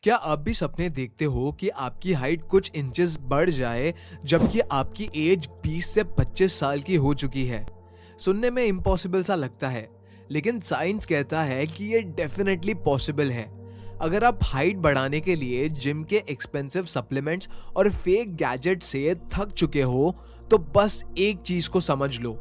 क्या आप भी सपने देखते हो कि आपकी हाइट कुछ इंचेस बढ़ जाए जबकि आपकी एज 20 से 25 साल की हो चुकी है? सुनने में इम्पॉसिबल सा लगता है, लेकिन साइंस कहता है कि ये डेफिनेटली पॉसिबल है। अगर आप हाइट बढ़ाने के लिए जिम के एक्सपेंसिव सप्लीमेंट्स और फेक गैजेट से थक चुके हो, तो बस एक चीज को समझ लो,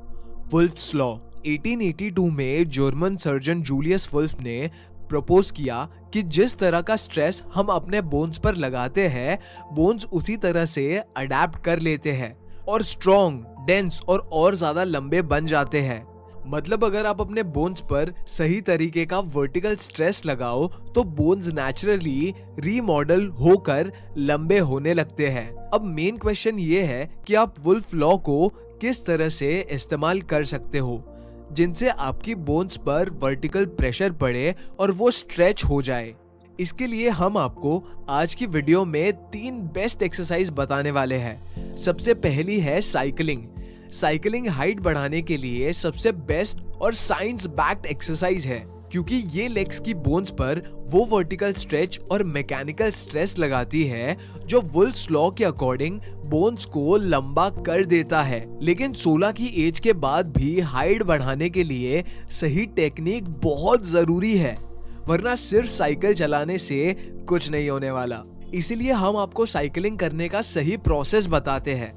वुल्फ्स लॉ। 1882 में जर्मन सर्जन जूलियस वुल्फ ने प्रपोज किया कि जिस तरह का स्ट्रेस हम अपने बोन्स पर लगाते हैं, बोन्स उसी तरह से अडेप्ट कर लेते हैं और स्ट्रॉन्ग, डेंस और ज्यादा लंबे बन जाते हैं। मतलब अगर आप अपने बोन्स पर सही तरीके का वर्टिकल स्ट्रेस लगाओ तो बोन्स नेचुरली रीमॉडल होकर लंबे होने लगते हैं। अब मेन क्वेश्चन ये है कि आप वुल्फ लॉ को किस तरह से इस्तेमाल कर सकते हो जिनसे आपकी बोन्स पर वर्टिकल प्रेशर पड़े और वो स्ट्रेच हो जाए। इसके लिए हम आपको आज की वीडियो में 3 बेस्ट एक्सरसाइज बताने वाले हैं। सबसे पहली है साइकिलिंग। साइकिलिंग हाइट बढ़ाने के लिए सबसे बेस्ट और साइंस बैक्ड एक्सरसाइज है, क्योंकि ये लेग्स की बोन्स पर वो वर्टिकल स्ट्रेच और मैकेनिकल स्ट्रेस लगाती है जो वुल्फ्स लॉ के अकॉर्डिंग बोन्स को लंबा कर देता है। लेकिन 16 की एज के बाद भी हाइट बढ़ाने के लिए सही टेक्निक बहुत जरूरी है, वरना सिर्फ साइकिल चलाने से कुछ नहीं होने वाला। इसीलिए हम आपको साइकिलिंग करने का सही प्रोसेस बताते हैं।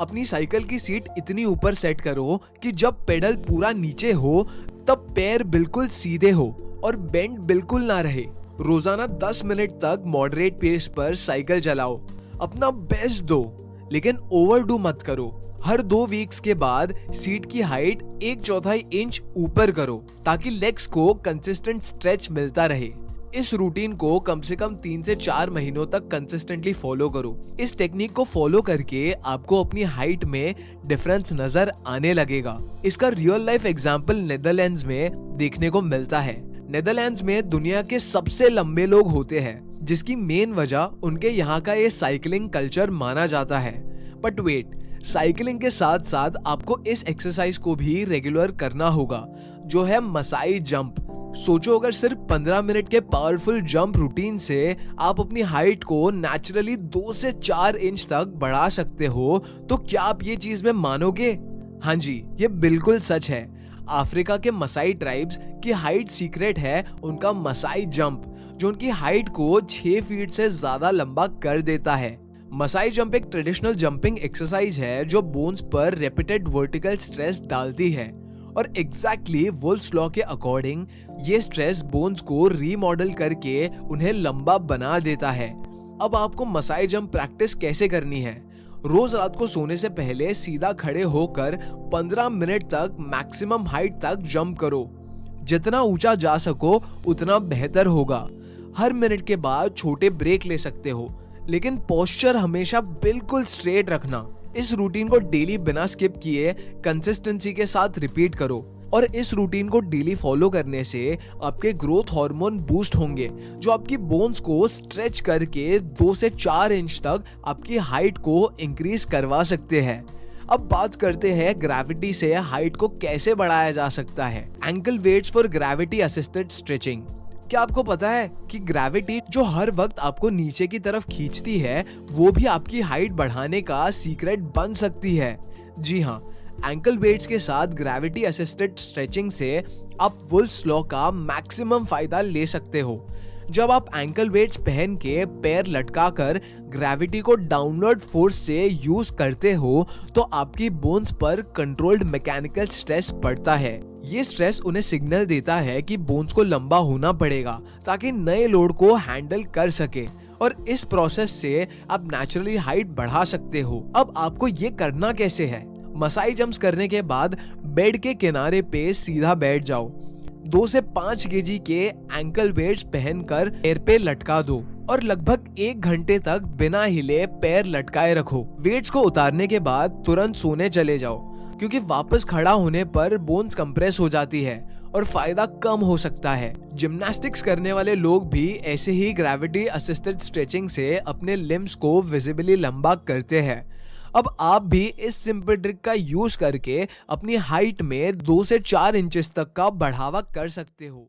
अपनी साइकिल की सीट इतनी ऊपर सेट करो कि जब पेडल पूरा नीचे हो तब पैर बिल्कुल सीधे हो और बेंड बिल्कुल ना रहे। रोजाना 10 मिनट तक मॉडरेट पेस पर साइकिल चलाओ। अपना बेस्ट दो, लेकिन ओवरडू मत करो। हर 2 वीक्स के बाद सीट की हाइट 1/4 इंच ऊपर करो ताकि लेग्स को कंसिस्टेंट स्ट्रेच मिलता रहे। इस रूटीन को कम से कम 3 से 4 महीनों तक कंसिस्टेंटली फॉलो करो। इस टेक्निक को फॉलो करके आपको अपनी हाइट में डिफरेंस नजर आने लगेगा। इसका रियल लाइफ एग्जांपल नेदरलैंड्स में देखने को मिलता है। नेदरलैंड्स में दुनिया के सबसे लंबे लोग होते हैं, जिसकी मेन वजह उनके यहाँ का ये साइकिलिंग कल्चर माना जाता है। बट वेट, साइकिलिंग के साथ साथ आपको इस एक्सरसाइज को भी रेगुलर करना होगा, जो है मसाई जंप। सोचो, अगर सिर्फ 15 मिनट के पावरफुल जंप रूटीन से आप अपनी हाइट को नेचुरली 2 से 4 इंच तक बढ़ा सकते हो, तो क्या आप ये चीज में मानोगे? हाँ जी, ये बिल्कुल सच है। अफ्रीका के मसाई ट्राइब्स की हाइट सीक्रेट है उनका मसाई जंप, जो उनकी हाइट को 6 फीट से ज्यादा लंबा कर देता है। मसाई जंप एक ट्रेडिशनल जंपिंग एक्सरसाइज है जो बोन्स पर रिपीटेड वर्टिकल स्ट्रेस डालती है और एग्जैक्टली वुल्फ्स लॉ के अकॉर्डिंग ये स्ट्रेस बोन्स को रीमॉडल करके उन्हें लंबा बना देता है। अब आपको मसाई जंप प्रैक्टिस कैसे करनी है? रोज रात को सोने से पहले सीधा खड़े होकर 15 मिनट तक मैक्सिमम हाइट तक जंप करो। जितना ऊंचा जा सको उतना बेहतर होगा। हर मिनट के बाद छोटे ब्रेक ले सकते हो, लेकिन पोस्चर हमेशा बिल्कुल स्ट्रेट रखना। इस रूटीन को डेली बिना स्किप किए कंसिस्टेंसी के साथ रिपीट करो और इस रूटीन को डेली फॉलो करने से आपके ग्रोथ हार्मोन बूस्ट होंगे, जो आपकी बोन्स को स्ट्रेच करके 2 से 4 इंच तक आपकी हाइट को इंक्रीज करवा सकते हैं। अब बात करते हैं ग्रेविटी से हाइट को कैसे बढ़ाया जा सकता है। Ankle waits for gravity assisted stretching. क्या आपको पता है कि ग्रेविटी जो हर वक्त आपको नीचे की तरफ खींचती है, वो भी आपकी हाइट बढ़ाने का सीक्रेट बन सकती है? जी हाँ, एंकल वेट्स के साथ ग्रेविटी असिस्टेड स्ट्रेचिंग से आप वुल्फ्स लॉ का मैक्सिमम फायदा ले सकते हो। जब आप एंकल वेट्स पहन के पैर लटकाकर ग्रेविटी को डाउनवर्ड फोर्स से यूज करते हो, तो आपकी बोन्स पर कंट्रोल्ड मैकेनिकल स्ट्रेस पड़ता है। ये स्ट्रेस उन्हें सिग्नल देता है कि बोन्स को लंबा होना पड़ेगा ताकि नए लोड को हैंडल कर सके, और इस प्रोसेस से आप नेचुरली हाइट बढ़ा सकते हो। अब आपको ये करना कैसे है? मसाई जंप्स करने के बाद बेड के किनारे पे सीधा बैठ जाओ। 2 से 5 केजी के एंकल वेट्स पहनकर पैर पे लटका दो और लगभग 1 घंटे तक बिना हिले पैर लटकाए रखो। वेट्स को उतारने के बाद तुरंत सोने चले जाओ, क्योंकि वापस खड़ा होने पर बोन्स कंप्रेस हो जाती है और फायदा कम हो सकता है। जिम्नास्टिक्स करने वाले लोग भी ऐसे ही ग्रेविटी असिस्टेड स्ट्रेचिंग से अपने लिम्स को विजिबली लंबा करते हैं। अब आप भी इस सिंपल ट्रिक का यूज करके अपनी हाइट में 2 से 4 इंचेस तक का बढ़ावा कर सकते हो।